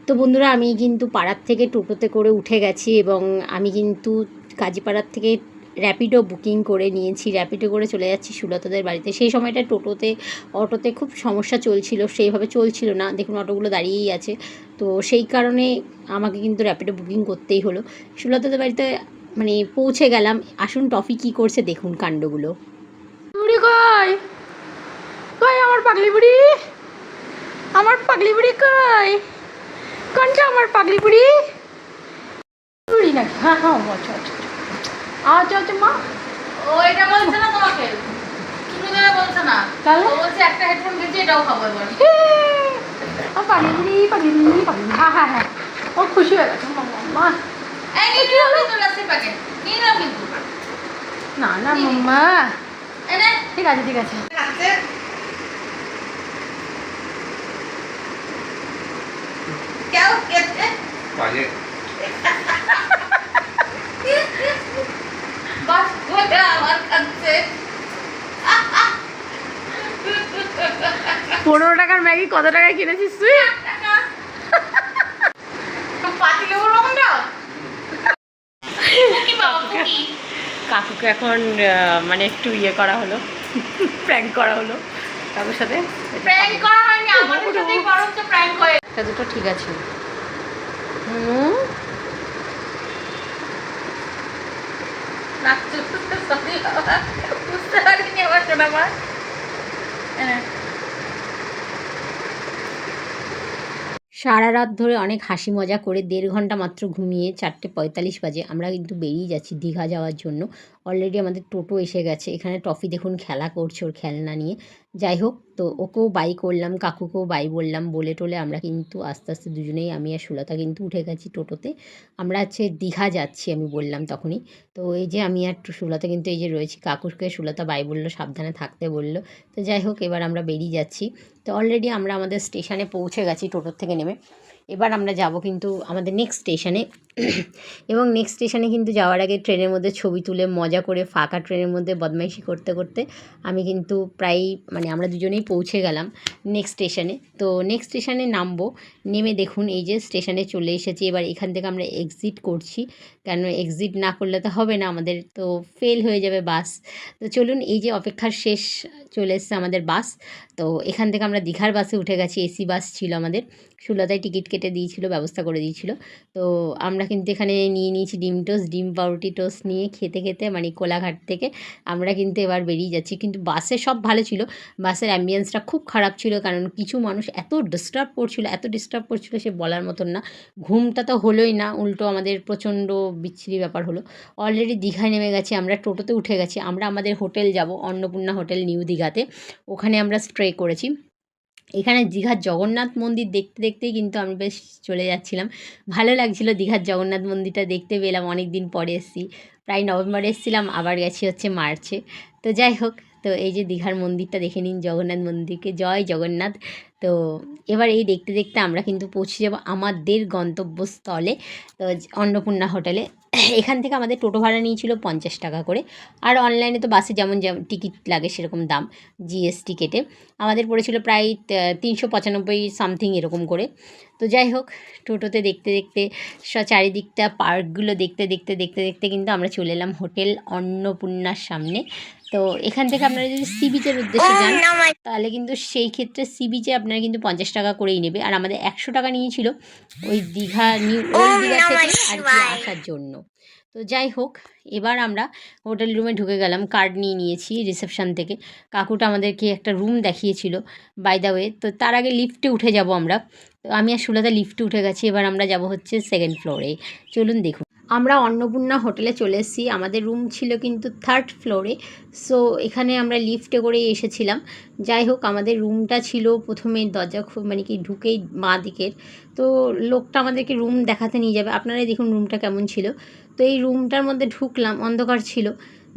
তো বন্ধুরা, আমি কিন্তু পাড়ার থেকে টোটোতে করে উঠে গেছি এবং আমি কিন্তু কাজীপাড়ার থেকে র্যাপিডো বুকিং করে নিয়েছি। র্যাপিডো করে চলে যাচ্ছি সুলতাদের বাড়িতে। সেই সময়টা অটোতে খুব সমস্যা চলছিল, সেইভাবে চলছিল না। দেখুন অটোগুলো দাঁড়িয়েই আছে। তো সেই কারণে আমাকে কিন্তু র্যাপিডো বুকিং করতেই হলো। সুলতাদের বাড়িতে মানে পৌঁছে গেলাম। আসুন টফি কী করছে দেখুন কাণ্ডগুলো। বুড়ি কই কই আমার পাগলি বুড়ি, আমার পাগলি বুড়ি কই, কোনটা আমার পাগলি বুড়ি? বুড়ি নাকি? হ্যাঁ হ্যাঁ, আচ্ছা আচ্ছা আচ্ছা আচ্ছা মা ওইটা বলছে না তোমাকে, তুমি ধরে বলছে না, তাহলে বলছে একটা হেডফোন কিনছি, এটাও খাবো এবার। আমার পাগলি বুড়ি পাগলি বুড়ি পাগলি, হ্যাঁ হ্যাঁ হ্যাঁ, ও খুশি হয়ে গেছে মা। এই নিয়ে নাও তো লাসির প্যাকেট, নিয়ে নাও কিন্তু। না না মাম্মা, এনে ঠিক আছে ঠিক আছে। খাচ্ছে কেউ খেতে বাজে বাস করে আমার খাচ্ছে। 15 টাকার ম্যাগি কত টাকায় কিনেছিস তুই? পাতি লেবুর মতন দাও। কি বাবা কি কাকুকে এখন মানে একটু ইয়ে করা হলো, প্র্যাঙ্ক করা হলো কাকুর সাথে। প্র্যাঙ্ক করা হয়নি, আমাদের সাথেই বরঞ্চ প্র্যাঙ্ক হয়ে একটা দুটো ঠিক আছে। নাচতে বুঝতে পারিনি আবার শোনা মা। সারা রাত ধরে অনেক হাসি মজা করে 1.5 ঘন্টা মাত্র ঘুমিয়ে 4:45 বাজে আমরা কিন্তু বেরিয়ে যাচ্ছি দীঘা যাওয়ার জন্য। অলরেডি আমাদের টোটো এসে গেছে। এখানে টফি দেখুন খেলা করছে ওর খেলনা নিয়ে। যাই হোক, তো ওকেও বাই করলাম, কাকুকেও বাই বললাম, বলে টোলে আমরা কিন্তু আস্তে আস্তে দুজনেই, আমি আর সুলতা কিন্তু উঠে গেছি টোটোতে। আমরা দীঘা যাচ্ছি আমি বললাম তখনই। তো এই যে আমি আর সুলতা কিন্তু এই যে রয়েছি, কাকুকে সুলতা বাই বললো, সাবধানে থাকতে বললো। তো যাই হোক, এবার আমরা বেরিয়ে যাচ্ছি। তো অলরেডি আমরা আমাদের স্টেশনে পৌঁছে গেছি টোটোর থেকে নেমে। এবার আমরা যাব কিন্তু আমাদের নেক্সট স্টেশনে। এবং নেক্সট স্টেশনে কিন্তু যাওয়ার আগে ট্রেনের মধ্যে ছবি তুলে মজা করে, ফাঁকা ট্রেনের মধ্যে বদমাইশি করতে করতে আমি কিন্তু প্রায় মানে আমরা দুজনেই পৌঁছে গেলাম নেক্সট স্টেশনে। তো নেক্সট স্টেশনে নামবো। নেমে দেখুন এই যে স্টেশনে চলে এসেছি। এবার এখান থেকে আমরা এক্সিট করছি, কেন এক্সিট না করলে তো হবে না, আমাদের তো ফেল হয়ে যাবে বাস। তো চলুন, এই যে অপেক্ষার শেষ, চলে এসছে আমাদের বাস। তো এখান থেকে আমরা দীঘার বাসে উঠে গেছি। এসি বাস ছিল আমাদের, সুলতায় টিকিট কেটে দিয়েছিল, ব্যবস্থা করে দিয়েছিল। তো আমরা কিন্তু এখানে নিয়ে নিয়েছি ডিম টোস্ট, ডিম পাউরুটি টোস্ট নিয়ে খেতে খেতে মানে কোলাঘাট থেকে আমরা কিন্তু এবার বেরিয়ে যাচ্ছি। কিন্তু বাসে সব ভালো ছিল, বাসের অ্যাম্বিয়েন্সটা খুব খারাপ ছিল, কারণ কিছু মানুষ এত ডিস্টার্ব করছিল সে বলার মতন না। ঘুমটা তো হলোই না, উল্টো আমাদের প্রচণ্ড বিচ্ছিরি ব্যাপার হলো। অলরেডি দীঘায় নেমে গেছি, আমরা টোটোতে উঠে গেছি। আমরা আমাদের হোটেল যাব, অন্নপূর্ণা হোটেল নিউ দীঘাতে, ওখানে আমরা স্টে করেছি। এখানে দীঘার জগন্নাথ মন্দির দেখতে দেখতেই কিন্তু আমি বেশ চলে যাচ্ছিলাম। ভালো লাগছিল দীঘার জগন্নাথ মন্দিরটা দেখতে পেলাম, অনেক দিন পরে এসেছি। প্রায় নভেম্বরে এসেছিলাম, আবার গেছি হচ্ছে মার্চে। তো যাই হোক, তো এই যে দীঘার মন্দিরটা দেখে নিন, জগন্নাথ মন্দিরকে জয় জগন্নাথ। তো এবার এই দেখতে দেখতে আমরা কিন্তু পৌঁছে যাব আমাদের গন্তব্যস্থলে, তো অন্নপূর্ণা হোটেলে। এখান থেকে আমাদের টোটো ভাড়া নিয়েছিল 50 টাকা করে, আর অনলাইনে তো বাসে যেমন যেমন টিকিট লাগে সেরকম দাম, জিএসটি কেটে আমাদের পড়েছিল প্রায় 395 সামথিং এরকম করে। তো যাই হোক, টোটোতে দেখতে দেখতে চারিদিকটা পার্কগুলো দেখতে দেখতে দেখতে দেখতে কিন্তু আমরা চলে এলাম হোটেল অন্নপূর্ণার সামনে। তো এখান থেকে আপনারা যদি সি বিচের উদ্দেশ্যে যান তাহলে কিন্তু সেই ক্ষেত্রে সি বিচে আপনারা কিন্তু 50 টাকা করেই নেবে, আর আমাদের 100 টাকা নিয়েছিল ওই দীঘা নিউ ওল্ড দীঘা থেকে আর কি আসার জন্য। তো যাই হোক, এবার আমরা হোটেল রুমে ঢুকে গেলাম, কার্ড নিয়ে নিয়েছি রিসেপশান থেকে। কাকুটা আমাদেরকে একটা রুম দেখিয়েছিল বাই দ্য ওয়ে। তো তার আগে লিফটে উঠে যাব আমরা। তো আমি আর সুলতা লিফটে উঠে গেছি, এবার আমরা যাব হচ্ছে 2nd ফ্লোরে। চলুন দেখুন, আমরা অন্নপূর্ণা হোটেলে চলে এসেছি। আমাদের রুম ছিল কিন্তু 3rd ফ্লোরে। সো এখানে আমরা লিফটে করেই এসেছিলাম। যাই হোক, আমাদের রুমটা ছিল প্রথমে দরজা মানে কি ঢুকেই বাঁ দিকের। তো লোকটা আমাদেরকে রুম দেখাতে নিয়ে যাবে, আপনারাই দেখুন রুমটা কেমন ছিল। তো এই রুমটার মধ্যে ঢুকলাম, অন্ধকার ছিল।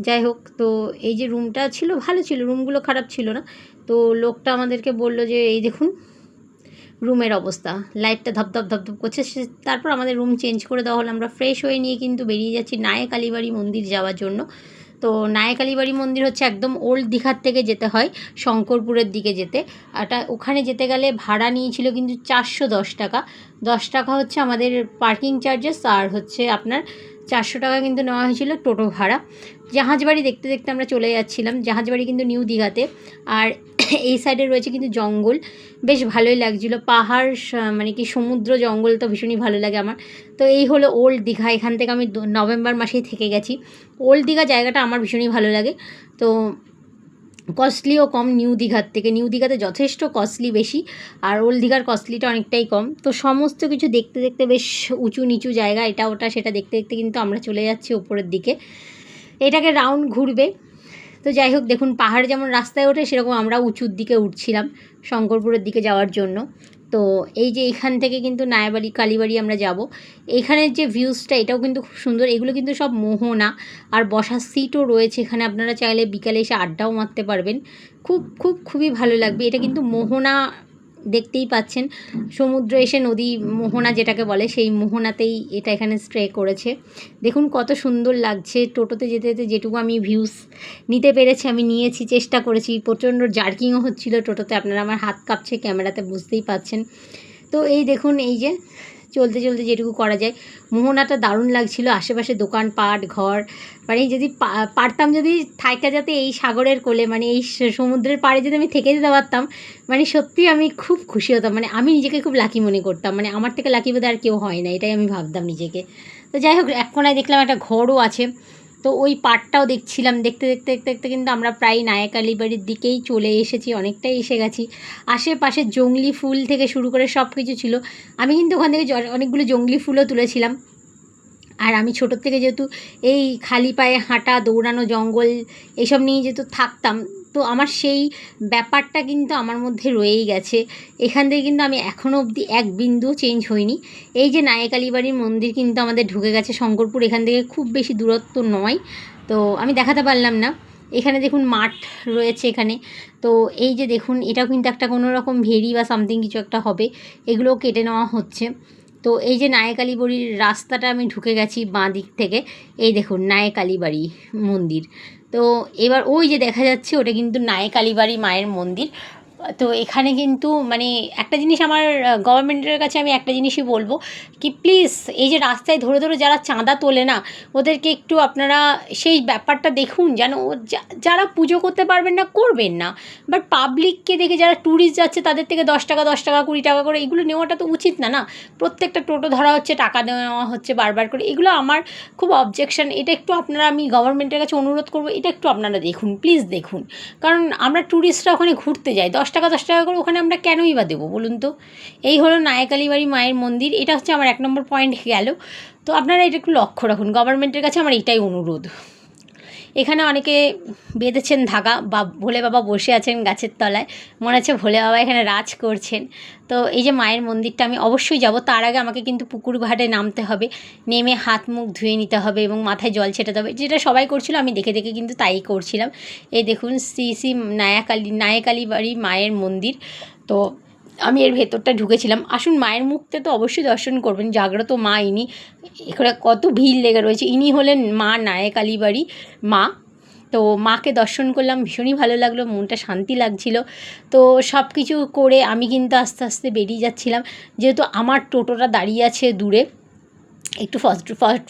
যাই হোক, তো এই যে রুমটা ছিল ভালো ছিল, রুমগুলো খারাপ ছিল না। তো লোকটা আমাদেরকে বলল যে এই দেখুন রুমের অবস্থা, লাইটটা ধপধপ ধপধপ করছে। তারপর আমাদের রুম চেঞ্জ করে দেওয়া হলো। আমরা ফ্রেশ হয়ে নিয়ে কিন্তু বেরিয়ে যাচ্ছি নায়েক আলীবাড়ি মন্দির যাওয়ার জন্য। তো নায়কালীবাড়ি মন্দির হচ্ছে একদম ওল্ড দীঘার থেকে যেতে হয় শঙ্করপুরের দিকে যেতে। ওখানে যেতে গেলে ভাড়া নিয়েছিল কিন্তু 410 টাকা। 10 টাকা হচ্ছে আমাদের পার্কিং চার্জেস, আর হচ্ছে আপনার 400 টাকা কিন্তু নেওয়া হয়েছিল টোটো ভাড়া। জাহাজবাড়ি দেখতে দেখতে আমরা চলে যাচ্ছিলাম। জাহাজবাড়ি কিন্তু নিউ দীঘাতে, আর এই সাইডে রয়েছে কিন্তু জঙ্গল, বেশ ভালোই লাগছিলো। পাহাড় মানে কি সমুদ্র জঙ্গল তো ভীষণই ভালো লাগে আমার। তো এই হলো ওল্ড দীঘা। এখান থেকে আমি নভেম্বর মাসেই থেকে গেছি। ওল্ড দীঘা জায়গাটা আমার ভীষণই ভালো লাগে। তো কস্টলিও কম নিউ দীঘার থেকে। নিউ দীঘাতে যথেষ্ট কস্টলি বেশি, আর ওল্ড দীঘার কস্টলিটা অনেকটাই কম। তো সমস্ত কিছু দেখতে দেখতে বেশ উঁচু নিচু জায়গা, এটা ওটা সেটা দেখতে দেখতে কিন্তু আমরা চলে যাচ্ছি ওপরের দিকে। এটাকে রাউন্ড ঘুরবে। তো যাই হোক, দেখুন পাহাড় যেমন রাস্তায় ওঠে সেরকম আমরা উঁচুর দিকে উঠছিলাম শঙ্করপুরের দিকে যাওয়ার জন্য। তো এই যে এখান থেকে কিন্তু নায়াবাড়ি কালীবাড়ি আমরা যাব। এখানের যে ভিউজটা এটাও কিন্তু খুব সুন্দর। এগুলো কিন্তু সব মোহনা, আর বসার সিটও রয়েছে এখানে। আপনারা চাইলে বিকালে এসে আড্ডাও মারতে পারবেন। খুবই ভালো লাগবে। এটা কিন্তু মোহনা, দেখতেই পাচ্ছেন সমুদ্র এসে নদী মোহনা যেটাকে বলে, সেই মোহনাতেই এটা এখানে স্টে করেছে। দেখুন কত সুন্দর লাগছে। টোটোতে যেতে যেতে যেটুকু আমি ভিউস নিতে পেরেছি আমি নিয়েছি, চেষ্টা করেছি। প্রচণ্ড জার্কিংও হচ্ছিল টোটোতে, আপনারা আমার হাত কাঁপছে ক্যামেরাতে বুঝতেই পাচ্ছেন। তো এই দেখুন, এই যে চলতে চলতে যেটুকু করা যায়। মোহনাটা দারুণ লাগছিল, আশেপাশে দোকানপাট ঘর, মানে যদি পারতাম যদি থাইকা যাতে এই সাগরের কোলে, মানে এই সমুদ্রের পাড়ে যদি আমি থেকে যেতে পারতাম, মানে সত্যি আমি খুব খুশি হতাম। মানে আমি নিজেকে খুব লাকি মনে করতাম, মানে আমার থেকে লাকি বোধহয় আর কেউ হয় না, এটাই আমি ভাবতাম নিজেকে। তো যাই হোক, এক কোনায় দেখলাম একটা ঘরও আছে, তো ওই পাড়টাও দেখছিলাম। দেখতে দেখতে দেখতে দেখতে কিন্তু আমরা প্রায় নায়াকালীবাড়ির দিকেই চলে এসেছি, অনেকটাই এসে গেছি। আশেপাশে জংলি ফুল থেকে শুরু করে সব কিছু ছিল। আমি কিন্তু ওখান থেকে অনেকগুলো জংলি ফুলও তুলেছিলাম। আর আমি ছোটোর থেকে যেহেতু এই খালি পায়ে হাঁটা, দৌড়ানো, জঙ্গল এইসব নিয়ে যেহেতু থাকতাম, তো আমার সেই ব্যাপারটা কিন্তু আমার মধ্যে রয়েই গেছে। এখান থেকে কিন্তু আমি এখনও অবধি এক বিন্দু চেঞ্জ হইনি। এই যে নায়াকালীবাড়ির মন্দির কিন্তু আমাদের ঢুকে গেছে শঙ্করপুর, এখান থেকে খুব বেশি দূরত্ব নয়। তো আমি দেখাতে পারলাম না। এখানে দেখুন মাঠ রয়েছে এখানে। তো এই যে দেখুন, এটাও কিন্তু একটা কোনো রকম ভেরি বা সামথিং কিছু একটা হবে, এগুলোও কেটে নেওয়া হচ্ছে। তো এই যে নায়াকালীবাড়ির রাস্তাটা আমি ঢুকে গেছি বাঁ দিক থেকে। এই দেখুন নায়াকালীবাড়ি মন্দির। তো এবার ওই যে দেখা যাচ্ছে ওটা কিন্তু নায়াকালীবাড়ি মায়ের মন্দির। তো এখানে কিন্তু মানে একটা জিনিস আমার গভর্নমেন্টের কাছে আমি একটা জিনিসই বলবো কি, প্লিজ এই যে রাস্তায় ধরে ধরে যারা চাঁদা তোলে না, ওদেরকে একটু আপনারা সেই ব্যাপারটা দেখুন, যেন যারা পুজো করতে পারবেন না করবেন না, বাট পাবলিককে দেখে যারা ট্যুরিস্ট যাচ্ছে তাদের থেকে 10 টাকা 10 টাকা 20 টাকা করে এগুলো নেওয়াটা তো উচিত না। না, প্রত্যেকটা টোটো ধরা হচ্ছে, টাকা নেওয়া হচ্ছে বারবার করে, এগুলো আমার খুব অবজেকশন। এটা একটু আপনারা, আমি গভর্নমেন্টের কাছে অনুরোধ করবো, এটা একটু আপনারা দেখুন, প্লিজ দেখুন। কারণ আমরা ট্যুরিস্টরা ওখানে ঘুরতে যাই, 10 টাকা 10 টাকা করে ওখানে আমরা কেনই বা দেবো বলুন তো। এই হলো নায়াকালীবাড়ি মায়ের মন্দির। এটা হচ্ছে আমার 1 নম্বর পয়েন্ট গেল। তো আপনারা এটা একটু লক্ষ্য রাখুন, গভর্নমেন্টের কাছে আমার এটাই অনুরোধ। এখানে অনেকে বেঁধেছেন ধাগা, বা ভোলে বাবা বসে আছেন গাছের তলায়, মনে হচ্ছে ভোলে বাবা এখানে রাজ করছেন। তো এই যে মায়ের মন্দিরটা আমি অবশ্যই যাব, তার আগে আমাকে কিন্তু পুকুর ঘাটে নামতে হবে, নেমে হাত মুখ ধুয়ে নিতে হবে এবং মাথায় জল ছেটাতে হবে, যেটা সবাই করছিল আমি দেখে দেখে কিন্তু তাই করছিলাম। এই দেখুন শ্রী শ্রী নায়াকালীবাড়ি মায়ের মন্দির। তো আমি এর ভেতরটা ঢুকেছিলাম। আসুন, মায়ের মুখতে তো অবশ্যই দর্শন করবেন, জাগ্রত মা ইনি। এখানে কত ভিড় লেগে রয়েছে। ইনি হলেন মা নায়াকালীবাড়ি মা। তো মাকে দর্শন করলাম, ভীষণই ভালো লাগলো, মনটা শান্তি লাগছিল। তো সব কিছু করে আমি কিন্তু আস্তে আস্তে বেরিয়ে যাচ্ছিলাম, যেহেতু আমার টোটোটা দাঁড়িয়ে আছে দূরে। একটু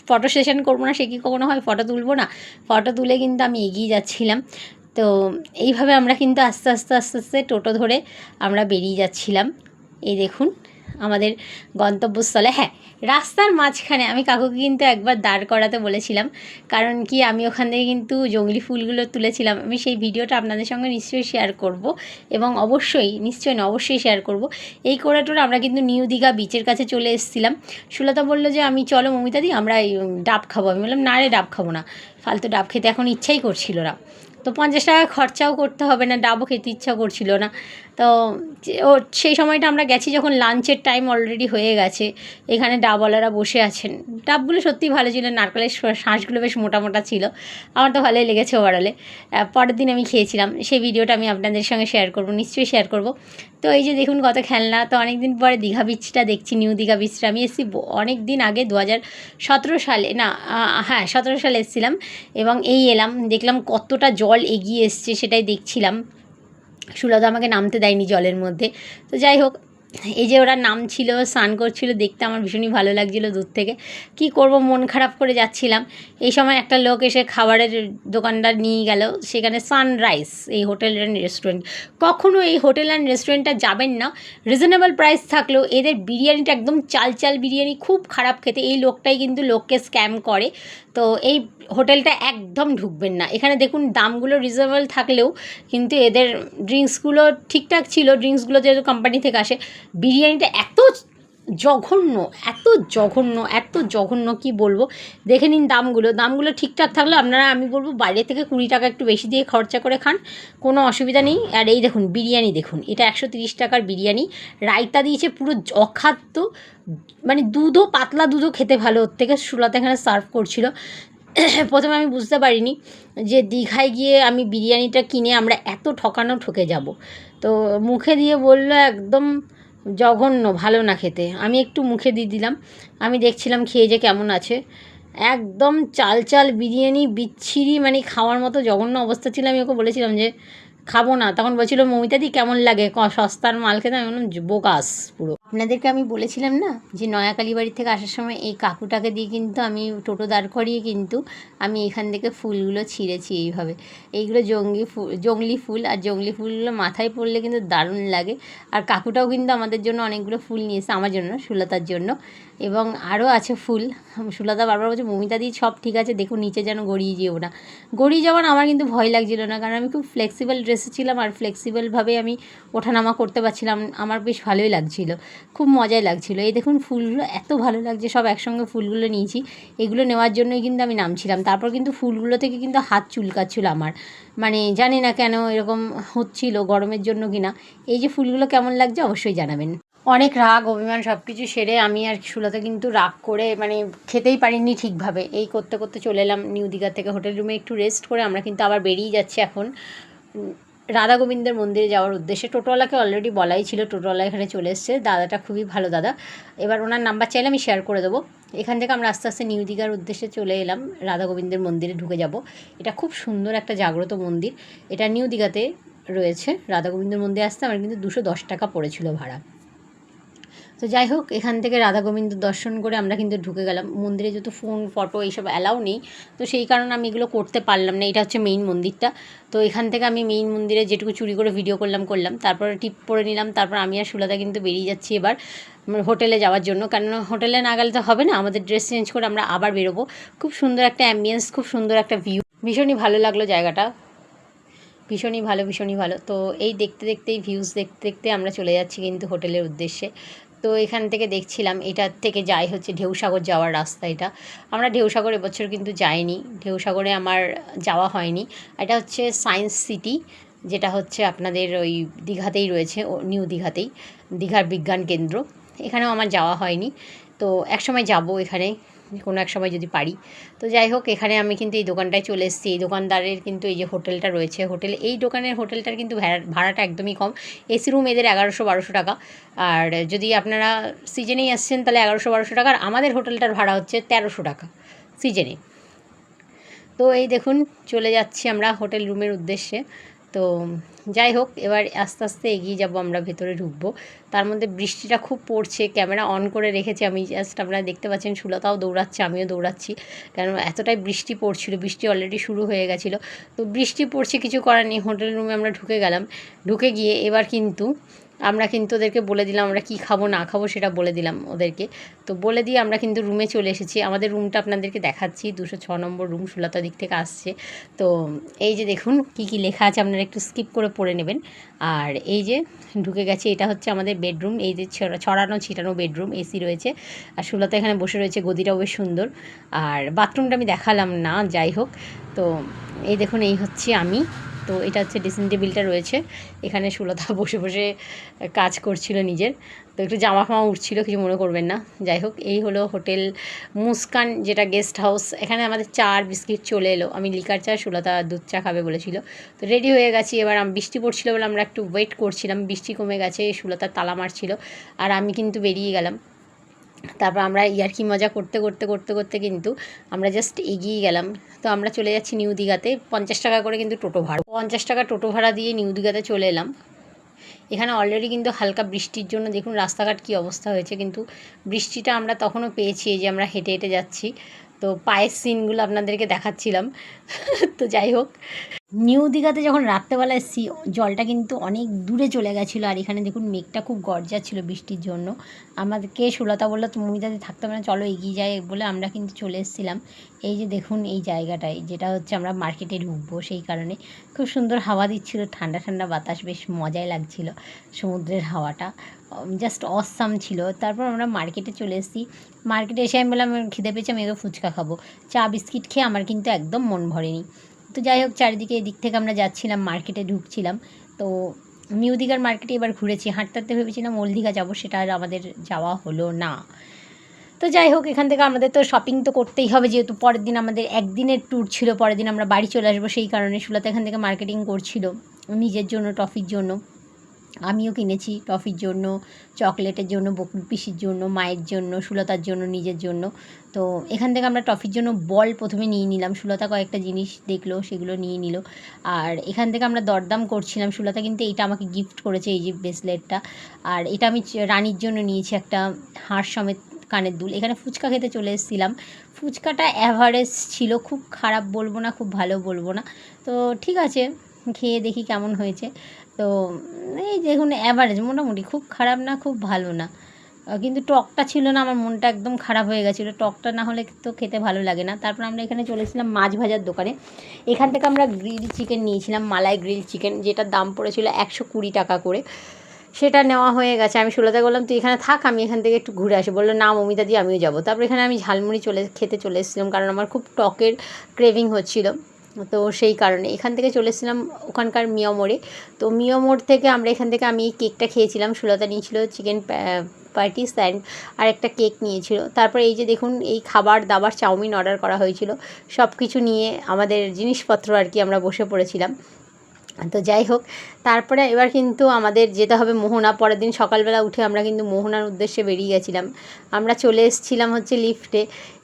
ফটো সেশন করবো না, সে কি কখনো হয়, ফটো তুলবো না, ফটো তুলে কিন্তু আমি এগিয়ে যাচ্ছিলাম। তো এইভাবে আমরা কিন্তু আস্তে আস্তে আস্তে আস্তে টোটো ধরে আমরা বেরিয়ে যাচ্ছিলাম। এই দেখুন আমাদের গন্তব্যস্থলে। হ্যাঁ, রাস্তার মাঝখানে আমি কাকুকে কিন্তু একবার দাঁড় করাতে বলেছিলাম, কারণ কি আমি ওখান থেকে কিন্তু জংলি ফুলগুলো তুলেছিলাম। আমি সেই ভিডিওটা আপনাদের সঙ্গে নিশ্চয়ই শেয়ার করব, এবং অবশ্যই শেয়ার করব। এই কোরাটোর আমরা কিন্তু নিউ দীঘা বিচের কাছে চলে এসেছিলাম। সুলতা বললো যে আমি চলো মমিতাদি আমরা ডাব খাবো। আমি বললাম না রে, ডাব খাবো না, ফালতু ডাব খেতে এখন ইচ্ছাই করছিল না। তো 50 টাকা খরচাও করতে হবে না, ডাবও খেতে ইচ্ছা করছিল না। তো ও সেই সময়টা আমরা গেছি যখন লাঞ্চের টাইম অলরেডি হয়ে গেছে। এখানে ডাবওয়ালারা বসে আছেন। ডাবগুলো সত্যিই ভালো ছিল, নারকেলের শাঁসগুলো বেশ মোটা মোটা ছিল, আমার তো ভালোই লেগেছে ওভারঅলে। পরের দিন আমি খেয়েছিলাম, সেই ভিডিওটা আমি আপনাদের সঙ্গে শেয়ার করব, নিশ্চয়ই শেয়ার করব। তো এই যে দেখুন কত খেলনা। তো অনেক দিন পরে দীঘা বিচটা দেখছি, নিউ দীঘা বিচটা। আমি এসেছি অনেক দিন আগে 2017 সালে, না হ্যাঁ 17 সালে এসেছিলাম, এবং এই এলাম, দেখলাম কতটা জল এগিয়ে এসছে সেটাই দেখছিলাম। সুলতা আমাকে নামতে দেয়নি জলের মধ্যে। তো যাই হোক, এই যে ওরা নামছিল, স্নান করছিল, দেখতে আমার ভীষণই ভালো লাগছিলো দূর থেকে। কি করব, মন খারাপ করে যাচ্ছিলাম। এই সময় একটা লোক এসে খাবারের দোকানটা নিয়ে গেল, সেখানে সানরাইজ এই হোটেল অ্যান্ড রেস্টুরেন্ট। কখনও এই হোটেল অ্যান্ড রেস্টুরেন্টটা যাবেন না, রিজনেবল প্রাইস থাকলেও এদের বিরিয়ানিটা একদম চাল চাল বিরিয়ানি, খুব খারাপ খেতে। এই লোকটাই কিন্তু লোককে স্ক্যাম করে। তো এই হোটেলটা একদম ঢুকবেন না। এখানে দেখুন দামগুলো রিজনেবল থাকলেও কিন্তু এদের ড্রিঙ্কসগুলো ঠিকঠাক ছিল, ড্রিঙ্কসগুলো যেহেতু কোম্পানি থেকে আসে। বিরিয়ানিটা এত জঘন্য, এত জঘন্য, এত জঘন্য, কি বলবো। দেখে নিন দামগুলো ঠিকঠাক থাকলে আপনারা, আমি বলবো বাইরে থেকে 20 টাকা একটু বেশি দিয়ে খরচা করে খান, কোনো অসুবিধা নেই। আর এই দেখুন বিরিয়ানি দেখুন, এটা 130 টাকার বিরিয়ানি, রায়তা দিয়েছে পুরো অখাদ্য, মানে দুধও, পাতলা দুধও খেতে ভালো ওর থেকে। সুলতা এখানে সার্ভ করছিল। প্রথমে আমি বুঝতে পারিনি যে দীঘায় গিয়ে আমি বিরিয়ানিটা কিনে আমরা এত ঠকে যাব। তো মুখে দিয়ে বলল একদম জঘন্য, ভালো না খেতে। আমি একটু মুখে দিয়ে দিলাম, আমি দেখছিলাম খেয়ে যে কেমন আছে। একদম চাল চাল বিরিয়ানি, বিচ্ছিরি, মানে খাওয়ার মতো জঘন্য অবস্থা ছিল। আমি ওকে বলেছিলাম যে খাবো না, তখন বলছিল মৌমিতাদি কেমন লাগে, সস্তার মাল খেতে। আমি বললাম বোকাস পুরো। আপনাদেরকে আমি বলেছিলাম না যে নয়া কালীবাড়ি থেকে আসার সময় এই কাকুটাকে দিয়ে কিন্তু আমি টোটো দাঁড় করিয়ে কিন্তু আমি এখান থেকে ফুলগুলো ছিঁড়েছি এইভাবে। এইগুলো জংলি ফুল, আর জংলি ফুলগুলো মাথায় পড়লে কিন্তু দারুণ লাগে। আর কাকুটাও কিন্তু আমাদের জন্য অনেকগুলো ফুল নিয়ে এসেছে, আমার জন্য, সুলতার জন্য, এবং আরও আছে ফুল। সুলতা বারবার বলছে মৌমিতাদি সব ঠিক আছে, দেখুন নিচে যেন গড়িয়ে যেও না। গড়িয়ে যাওয়ার আমার কিন্তু ভয় লাগছিল না, কারণ আমি খুব ফ্লেক্সিবল ড্রেসে ছিলাম, আর ফ্লেক্সিবলভাবে আমি ওঠানামা করতে পারছিলাম। আমার বেশ ভালোই লাগছিলো, খুব মজাই লাগছিলো। এই দেখুন ফুলগুলো এত ভালো লাগছে, সব একসঙ্গে ফুলগুলো নিয়েছি। এগুলো নেওয়ার জন্যই কিন্তু আমি নামছিলাম। তারপর কিন্তু ফুলগুলো থেকে কিন্তু হাত চুলকাচ্ছিল আমার, মানে জানি না কেন এরকম হচ্ছিল, গরমের জন্য কিনা। এই যে ফুলগুলো কেমন লাগছে অবশ্যই জানাবেন। অনেক রাগ অভিমান সব কিছু সেরে আমি আর সুলতা কিন্তু রাগ করে, মানে খেতেই পারিনি ঠিকভাবে। এই করতে করতে চলে এলাম নিউ দীঘা থেকে হোটেল রুমে, একটু রেস্ট করে আমরা কিন্তু আবার বেরিয়ে যাচ্ছি এখন রাধা গোবিন্দের মন্দিরে যাওয়ার উদ্দেশ্যে। টোটোওয়ালাকে অলরেডি বলাই ছিল, টোটোওয়ালা এখানে চলে এসছে, দাদাটা খুবই ভালো দাদা। এবার ওনার নাম্বার চাইলে আমি শেয়ার করে দেবো। এখান থেকে আমরা আস্তে আস্তে নিউ দীঘার উদ্দেশ্যে চলে এলাম, রাধা গোবিন্দের মন্দিরে ঢুকে যাব। এটা খুব সুন্দর একটা জাগ্রত মন্দির, এটা নিউ দীঘাতে রয়েছে। রাধা গোবিন্দের মন্দিরে আসতে আমার কিন্তু 210 টাকা পড়েছিল ভাড়া। তো যাই হোক, এখান থেকে রাধা গোবিন্দ দর্শন করে আমরা কিন্তু ঢুকে গেলাম মন্দিরে। যেহেতু ফোন ফটো এইসব অ্যালাউ নেই, তো সেই কারণে আমি এগুলো করতে পারলাম না। এটা হচ্ছে মেইন মন্দিরটা। তো এখান থেকে আমি মেইন মন্দিরে যেটুকু চুরি করে ভিডিও করলাম, তারপরে টিপ পরে নিলাম। তারপর আমি আর সুলতা কিন্তু বেরিয়ে যাচ্ছি এবার হোটেলে যাওয়ার জন্য, কারণ হোটেলে না গেলে তো হবে না, আমাদের ড্রেস চেঞ্জ করে আমরা আবার বেরোবো। খুব সুন্দর একটা অ্যাম্বিয়েন্স, খুব সুন্দর একটা ভিউ, ভীষণই ভালো লাগলো জায়গাটা, ভীষণই ভালো, ভীষণই ভালো। তো এই দেখতে দেখতেই ভিউজ দেখতে দেখতে আমরা চলে যাচ্ছি কিন্তু হোটেলের উদ্দেশ্যে। তো এখান থেকে দেখছিলাম, এটার থেকে যাই হচ্ছে ঢেউসাগর যাওয়ার রাস্তা। এটা আমরা ঢেউসাগর এবছর কিন্তু যাইনি, ঢেউসাগরে আমার যাওয়া হয়নি। এটা হচ্ছে সায়েন্স সিটি, যেটা হচ্ছে আপনাদের ওই দীঘাতেই রয়েছে, নিউ দীঘাতেই, দীঘার বিজ্ঞান কেন্দ্র। এখানেও আমার যাওয়া হয়নি, তো একসময় যাব এখানে, কোনো এক সময় যদি পারি। তো যাই হোক, এখানে আমি কিন্তু এই দোকানটায় চলে এসেছি। এই দোকানদারের কিন্তু এই যে হোটেলটা রয়েছে, এই হোটেলটার কিন্তু ভাড়াটা একদমই কম। এসি রুম এদের 1100-1200 টাকা, আর যদি আপনারা সিজনেই আসছেন তাহলে 1100-1200 টাকা। আর আমাদের হোটেলটার ভাড়া হচ্ছে 1300 টাকা সিজনে। তো এই দেখুন চলে যাচ্ছি আমরা হোটেল রুমের উদ্দেশ্যে। তো যাই হোক, এবার আস্তে আস্তে এগিয়ে যাব, আমরা ভেতরে ঢুকবো। তার মধ্যে বৃষ্টিটা খুব পড়ছে, ক্যামেরা অন করে রেখেছি আমি, জাস্ট আপনারা দেখতে পাচ্ছেন সুলতাও দৌড়াচ্ছে, আমিও দৌড়াচ্ছি, কারণ এতটাই বৃষ্টি পড়ছিল। বৃষ্টি অলরেডি শুরু হয়ে গেছিলো, তো বৃষ্টি পড়ছে, কিছু করার নেই। হোটেল রুমে আমরা ঢুকে গেলাম, ঢুকে গিয়ে এবার কিন্তু আমরা কিন্তু ওদেরকে বলে দিলাম আমরা কী খাবো না খাবো, সেটা বলে দিলাম ওদেরকে। তো বলে দিয়ে আমরা কিন্তু রুমে চলে এসেছি। আমাদের রুমটা আপনাদেরকে দেখাচ্ছি, 206 নম্বর রুম, সুলতা দিক থেকে আসছে। তো এই যে দেখুন কী কী লেখা আছে, আপনারা একটু স্কিপ করে পড়ে নেবেন। আর এই যে ঢুকে গেছে, এটা হচ্ছে আমাদের বেডরুম। এই যে ছড়ানো ছিটানো বেডরুম, এসি রয়েছে, আর সুলতা এখানে বসে রয়েছে, গদিটাও বেশ সুন্দর। আর বাথরুমটা আমি দেখালাম না, যাই হোক। তো এই দেখুন, এই হচ্ছে আমি, তো এটা হচ্ছে ড্রেসিং টেবিলটা রয়েছে, এখানে সুলতা বসে বসে কাজ করছিল নিজের। তো একটু জামা ফামা উঠছিল, কিছু মনে করবেন না। যাই হোক, এই হলো হোটেল মুস্কান, যেটা গেস্ট হাউস। এখানে আমাদের চা আর বিস্কিট চলে এলো। আমি লিকার চা, সুলতা দুধ চা খাবে বলেছিল। তো রেডি হয়ে গেছি। এবার বৃষ্টি পড়ছিল বলে আমরা একটু ওয়েট করছিলাম। বৃষ্টি কমে গেছে, সুলতা তালা মারছিল, আর আমি কিন্তু বেরিয়ে গেলাম। তারপর আমরা ইয়ার্কি মজা করতে করতে করতে করতে কিন্তু আমরা জাস্ট এগিয়ে গেলাম। তো আমরা চলে যাচ্ছি নিউ দীঘাতে। 50 টাকা করে কিন্তু টোটো ভাড়া, 50 টাকা টোটো ভাড়া দিয়ে নিউ দীঘাতে চলে এলাম। এখানে অলরেডি কিন্তু হালকা বৃষ্টির জন্য দেখুন রাস্তাঘাট কী অবস্থা হয়েছে, কিন্তু বৃষ্টিটা আমরা তখনও পেয়েছি। এই যে আমরা হেঁটে হেঁটে যাচ্ছি, তো পায়ের সিনগুলো আপনাদেরকে দেখাচ্ছিলাম। তো যাই হোক, নিউ দীঘাতে যখন রাত্রেবেলা এসেছি, জলটা কিন্তু অনেক দূরে চলে গেছিলো। আর এখানে দেখুন মেঘটা খুব গর্জা ছিল বৃষ্টির জন্য। আমাদেরকে সুলতা বললো মমিতাদি থাকতে পারে, চলো এগিয়ে যাই বলে আমরা কিন্তু চলে এসেছিলাম। এই যে দেখুন এই জায়গাটায়, যেটা হচ্ছে আমরা মার্কেটে ঢুকবো, সেই কারণে খুব সুন্দর হাওয়া দিচ্ছিল, ঠান্ডা ঠান্ডা বাতাস, বেশ মজাই লাগছিল সমুদ্রের হাওয়াটা, জাস্ট অসাম ছিল। তারপর আমরা মার্কেটে চলে এসেছি। মার্কেটে এসে আমি বললাম খিদে পেয়েছে, আমি এগো ফুচকা খাবো। চা বিস্কিট খেয়ে আমার কিন্তু একদম মন ভরেনি। তো যাই হোক, চারিদিকে এদিক থেকে আমরা যাচ্ছিলাম, মার্কেটে ঢুকছিলাম। তো নিউ দীঘার মার্কেটে এবার ঘুরেছি। হাঁটতে হাঁটতে ভেবেছিলাম ওল্ড দীঘা যাবো, সেটা আর আমাদের যাওয়া হলো না। তো যাই হোক, এখান থেকে আমাদের তো শপিং তো করতেই হবে, যেহেতু পরের দিন আমাদের একদিনের ট্যুর ছিল, পরের দিন আমরা বাড়ি চলে আসবো। সেই কারণে সুলতা এখান থেকে মার্কেটিং করছিল নিজের জন্য, টফির জন্য। আমিও কিনেছি টফির জন্য, চকলেটের জন্য, বকুল পিসির জন্য, মায়ের জন্য, সুলতার জন্য, নিজের জন্য। তো এখান থেকে আমরা টফির জন্য বল প্রথমে নিয়ে নিলাম। সুলতা কয়েকটা জিনিস দেখলো, সেগুলো নিয়ে নিল। আর এখান থেকে আমরা দরদাম করছিলাম। সুলতা কিন্তু এইটা আমাকে গিফট করেছে, এই যে ব্রেসলেটটা। আর এটা আমি রানীর জন্য নিয়েছি, একটা হার সমেত কানের দুল। এখানে ফুচকা খেতে চলে এসেছিলাম। ফুচকাটা অ্যাভারেজ ছিল, খুব খারাপ বলবো না, খুব ভালো বলবো না। তো ঠিক আছে, খেয়ে দেখি কেমন হয়েছে। তো এই দেখুন অ্যাভারেজ, মোটামুটি, খুব খারাপ না, খুব ভালো না। কিন্তু টকটা ছিল না, আমার মনটা একদম খারাপ হয়ে গেছিলো। টকটা না হলে তো খেতে ভালো লাগে না। তারপর আমরা এখানে চলে এসেছিলাম মাছ ভাজার দোকানে। এখান থেকে আমরা গ্রিল চিকেন নিয়েছিলাম, মালাই গ্রিল চিকেন, যেটার দাম পড়েছিল 120 টাকা করে। সেটা নেওয়া হয়ে গেছে। আমি সুলতাকে বললাম তুই এখানে থাক, আমি এখান থেকে একটু ঘুরে আসি। বললো না মমিতা দি, আমিও যাবো। তারপর এখানে আমি ঝালমুড়ি খেতে চলে এসেছিলাম, কারণ আমার খুব টকের ক্রেভিং হচ্ছিলো। তো সেই কারণে এখান থেকে চলে এসেছিলাম ওখানকার মিয়া মোড়ে। তো মিয়া মোড় থেকে আমরা এখান থেকে আমি এই কেকটা খেয়েছিলাম, সুলতা নিয়েছিল চিকেন প্যাটিস অ্যান্ড আর একটা কেক নিয়েছিল। তারপর এই যে দেখুন এই খাবার দাবার, চাউমিন অর্ডার করা হয়েছিল। সব কিছু নিয়ে আমাদের জিনিসপত্র আর কি আমরা বসে পড়েছিলাম। তো যাই হোক, তারপরে এবার কিন্তু আমাদের যেতে হবে মোহনা। পরের দিন সকালবেলা উঠে আমরা কিন্তু মোহনার উদ্দেশ্যে বেরিয়ে গেছিলাম। আমরা চলে এসেছিলাম হচ্ছে লিফটে।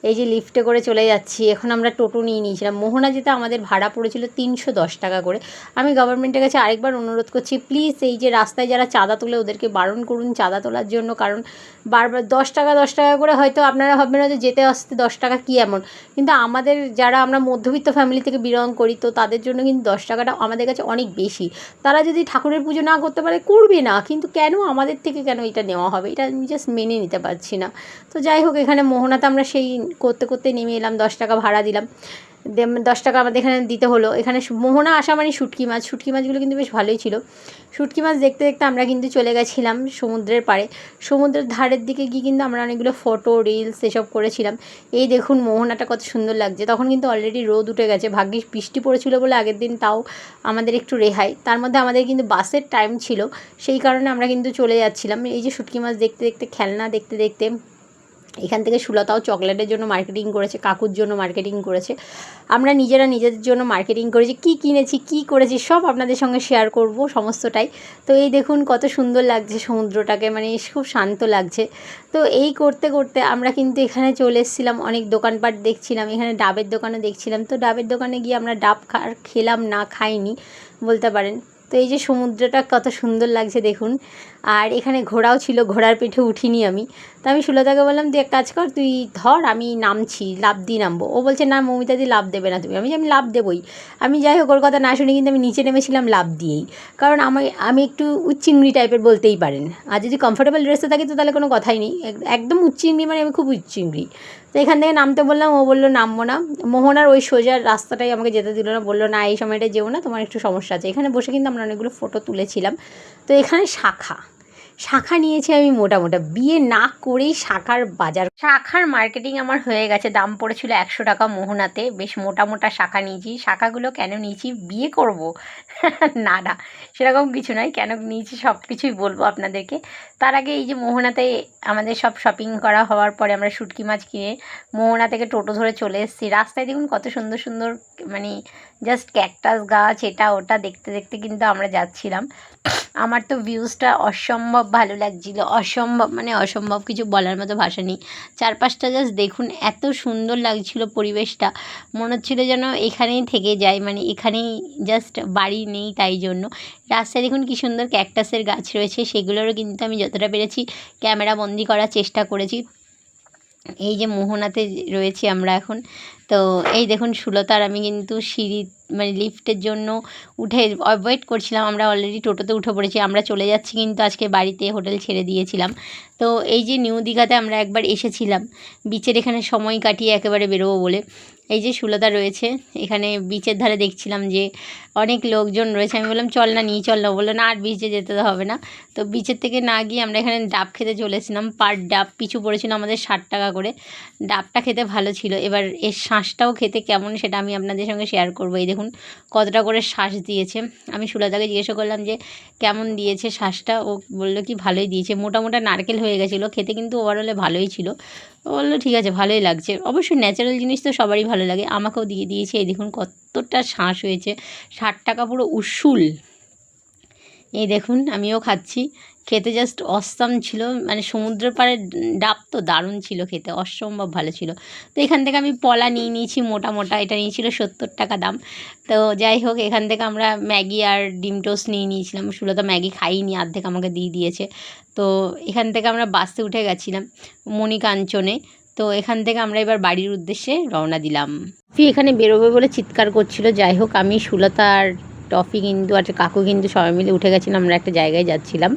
এই যে লিফটে করে চলে যাচ্ছি। এখন আমরা টোটো নিয়ে নিয়েছিলাম। মোহনা যেতে আমাদের ভাড়া পড়েছিল 310 টাকা করে। আমি গভর্নমেন্টের কাছে আরেকবার অনুরোধ করছি, প্লিজ এই যে রাস্তায় যারা চাঁদা তোলে ওদেরকে বারণ করুন চাঁদা তোলার জন্য, কারণ বারবার 10 টাকা করে হয়তো আপনারা ভাববেন হয়তো যেতে আসতে 10 টাকা কী এমন, কিন্তু আমাদের যারা আমরা মধ্যবিত্ত ফ্যামিলি থেকে বিলং করি, তো তাদের জন্য কিন্তু 10 টাকাটা আমাদের কাছে অনেক বেশি। তারা যদি ঠাকুরের পুজো না করতে পারে, করবে না, কিন্তু কেন আমাদের থেকে কেন এটা নেওয়া হবে, এটা আমি জাস্ট মেনে নিতে পারছি না। তো যাই হোক, এখানে মোহনাতে আমরা সেই করতে করতে নেমে এলাম। 10 টাকা ভাড়া দিলাম, 10 টাকা আমাদের এখানে দিতে হলো। এখানে মোহনা আসা মানে শুটকি মাছ, শুটকি মাছগুলো কিন্তু বেশ ভালোই ছিল। শুটকি মাছ দেখতে দেখতে আমরা কিন্তু চলে গেছিলাম সমুদ্রের পাড়ে। সমুদ্রের ধারের দিকে গিয়ে কিন্তু আমরা অনেকগুলো ফটো রিলস এসব করেছিলাম। এই দেখুন মোহনাটা কত সুন্দর লাগছে। তখন কিন্তু অলরেডি রোদ উঠে গেছে, ভাগ্যিস বৃষ্টি পড়েছিল বলে আগের দিন তাও আমাদের একটু রেহাই। তার মধ্যে আমাদের কিন্তু বাসের টাইম ছিল, সেই কারণে আমরা কিন্তু চলে যাচ্ছিলাম। এই যে শুটকি মাছ দেখতে দেখতে, খেলনা দেখতে দেখতে, এখান থেকে সুলতাও চকলেটের জন্য মার্কেটিং করেছে, কাকুর জন্য মার্কেটিং করেছে, আমরা নিজেরা নিজেদের জন্য মার্কেটিং করেছি। কী কিনেছি, কী করেছি সব আপনাদের সঙ্গে শেয়ার করব সমস্তটাই। তো এই দেখুন কত সুন্দর লাগছে সমুদ্রটাকে, মানে খুব শান্ত লাগছে। তো এই করতে করতে আমরা কিন্তু এখানে চলে এসেছিলাম, অনেক দোকানপাট দেখছিলাম। এখানে ডাবের দোকানে দেখছিলাম। তো ডাবের দোকানে গিয়ে আমরা ডাব খেলাম না, খাইনি বলতে পারেন। তো এই যে সমুদ্রটা কত সুন্দর লাগছে দেখুন। আর এখানে ঘোড়াও ছিল, ঘোড়ার পিঠে উঠিনি আমি। তো আমি সুলতাকে বললাম তুই এক কাজ কর, তুই ধর, আমি নামছি, লাফ দিয়ে নামবো। ও বলছে না মমিতাদি লাফ দেবে না তুমি। আমি লাফ দেবই। আমি যাই হোক ওর কথা না শুনে কিন্তু আমি নিচে নেমেছিলাম লাফ দিয়েই, কারণ আমি একটু উচ্চিংড়ি টাইপের বলতেই পারেন। আর যদি কমফোর্টেবল ড্রেসে থাকি তো তাহলে কোনো কথাই নেই, একদম উচ্চিংড়ি, মানে আমি খুব উচ্চিংড়ি। তো এখান থেকে নামতে বললাম, ও বললো নামবো না। মোহনার ওই সোজা রাস্তাটাই আমাকে যেতে দিল না, বললো না এই সময়টা যেও না, তোমার একটু সমস্যা আছে। এখানে বসে কিন্তু আমরা অনেকগুলো ফটো তুলেছিলাম। তো এখানে শাখা, শাখা নিয়েছি আমি মোটা মোটা, বিয়ে না করেই শাখার বাজার, শাখার মার্কেটিং আমার হয়ে গেছে। দাম পড়েছিল 100 টাকা মোহনাতে, বেশ মোটা মোটা শাখা নিয়েছি। শাখাগুলো কেন নিয়েছি, বিয়ে করব না না সেরকম কিছু নয়, কেন নিয়েছি সব কিছুই বলবো আপনাদেরকে। তার আগে এই যে মোহনাতে আমাদের সব শপিং করা হওয়ার পরে আমরা শুটকি মাছ কিনে মোহনা থেকে টোটো ধরে চলে এসেছি। রাস্তায় দেখুন কত সুন্দর সুন্দর মানে জাস্ট ক্যাকটাস গাছ, এটা ওটা দেখতে দেখতে কিন্তু আমরা যাচ্ছিলাম। আমার তো ভিউজটা অসম্ভব ভালো লাগছিল, অসম্ভব মানে অসম্ভব, কিছু বলার মতো ভাষা নেই। চারপাশটা জাস্ট দেখুন, এত সুন্দর লাগছিল পরিবেশটা, মনে হচ্ছিলো যেন এখানেই থেকে যাই, মানে এখানেই জাস্ট বাড়ি নেই তাই জন্য। রাস্তায় দেখুন কী সুন্দর ক্যাকটাসের গাছ রয়েছে, সেগুলোরও কিন্তু আমি যতটা পেরেছি ক্যামেরা বন্দি করার চেষ্টা করেছি। এই যে মোহনাতে রয়েছি আমরা এখন, তো এই দেখুন সুলতার আমি কিন্তু সিঁড়ি মানে লিফটের জন্য উঠে ওয়েট করছিলাম। আমরা অলরেডি টোটোতে উঠে পড়েছি, আমরা চলে যাচ্ছি কিন্তু আজকে বাড়িতে, হোটেল ছেড়ে দিয়েছিলাম। তো এই যে নিউ দীঘাতে আমরা একবার এসেছিলাম বিচের এখানে সময় কাটিয়ে একেবারে বেরোবো বলে। এই যে সুলতা রয়েছে এখানে বিচের ধারে, দেখছিলাম যে অনেক লোকজন রয়েছে, আমি বললাম চল না নিয়ে চল না, বললো না আর বিচে যেতে তো হবে না। তো বিচের থেকে না গিয়ে আমরা এখানে ডাব খেতে চলে এসেছিলাম। পার ডাব পিছু পড়েছিল আমাদের 60 টাকা করে। ডাবটা খেতে ভালো ছিল, এবার এর শাঁসটাও খেতে কেমন সেটা আমি আপনাদের সঙ্গে শেয়ার করবো। এই দেখুন কতটা করে শাঁস দিয়েছে। আমি সুলতাকে জিজ্ঞাসা করলাম যে কেমন দিয়েছে শাঁসটা, ও বললো কি ভালোই দিয়েছে, মোটা মোটা নারকেল হয়ে গেছিলো, খেতে কিন্তু ওভারঅলে ভালোই ছিল। ও বললো ঠিক আছে ভালোই লাগছে, অবশ্যই ন্যাচারাল জিনিস তো সবারই ভালো লাগে, আমাকেও দিয়ে দিয়েছে। এই দেখুন কতটা শাঁস হয়েছে, 60 টাকা পুরো উসুল। এই দেখুন আমিও খাচ্ছি, খেতে জাস্ট অসাম ছিল, মানে সমুদ্রের পাড়ে ডাব তো দারুণ ছিল খেতে, অসম্ভব ভালো ছিল। তো এখান থেকে আমি পলা নিয়ে নিয়েছি মোটা মোটা, এটা নিয়েছিল 70 টাকা দাম। তো যাই হোক এখান থেকে আমরা ম্যাগি আর ডিম টোস্ট নিয়ে নিয়েছিলাম, সুলতা ম্যাগি খাইনি, অর্ধেক আমাকে দিয়ে দিয়েছে। তো এখান থেকে আমরা বাসে উঠে গেছিলাম মণিকাঞ্চনে। তো এখান থেকে আমরা এবার বাড়ির উদ্দেশ্যে রওনা দিলাম। এখানে বেরোবে বলে চিৎকার করছিল, যাই হোক আমি সুলতা আর টফি কিন্তু আর কাকু কিন্তু সবাই মিলে উঠে গেছিলাম, আমরা একটা জায়গায় যাচ্ছিলাম।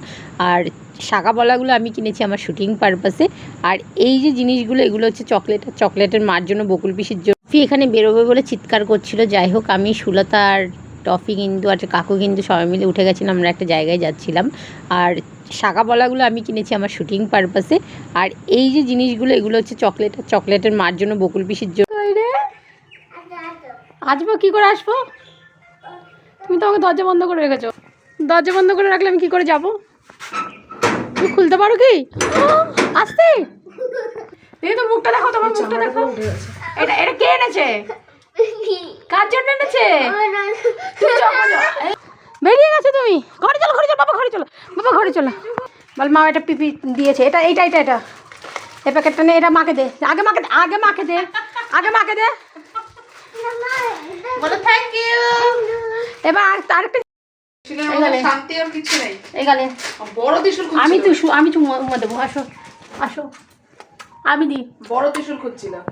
আর শাঁখা বলাগুলো আমি কিনেছি আমার শুটিং পারপাসে। আর এই যে জিনিসগুলো এগুলো হচ্ছে চকলেট, চকলেটের মার জন্য বকুল পিসির জন্য। এখানে বেরোবে বলে চিৎকার করছিল, যাই হোক আমি সুলতা আর টফি কিন্তু আর কাকু কিন্তু সবাই মিলে উঠে গেছিলাম, আমরা একটা জায়গায় যাচ্ছিলাম। আর শাঁখা বলাগুলো আমি কিনেছি আমার শুটিং পারপাসে। আর এই যে জিনিসগুলো এগুলো হচ্ছে চকলেট, চকলেটের মার জন্য বকুল পিসির জন্য। আসবো কী করে আসবো, তুমি তো আমাকে দরজা বন্ধ করে রেখেছো, দরজা বন্ধ করে রাখলে আমি কী করে যাবো, তুমি খুলতে পারো কি? আসতে দেখি তো মুখটা দেখো, তোমার মুখটা দেখো। এটা এটা কে এনেছে, কার জন্য এনেছে? বেরিয়ে গেছো তুমি, ঘরে চলো ঘরে চলো, বাবা ঘরে চলো, বাবা ঘরে চলো। বল মা এটা পিপি দিয়েছে, এটা এইটা এটা এটা এই প্যাকেটটা নে, এটা মাকে দে, আগে মাকে দে, আগে মাকে দে, আগে মাকে দে, বলো থ্যাংক ইউ। এবার আরেকটা শান্তি আর কিছু নেই। এখানে বড় ত্রিশূল আমি তো আমি চুমা দেবো, আসো আসো আমি দিই। বড় ত্রিশূল খুঁজছিলাম।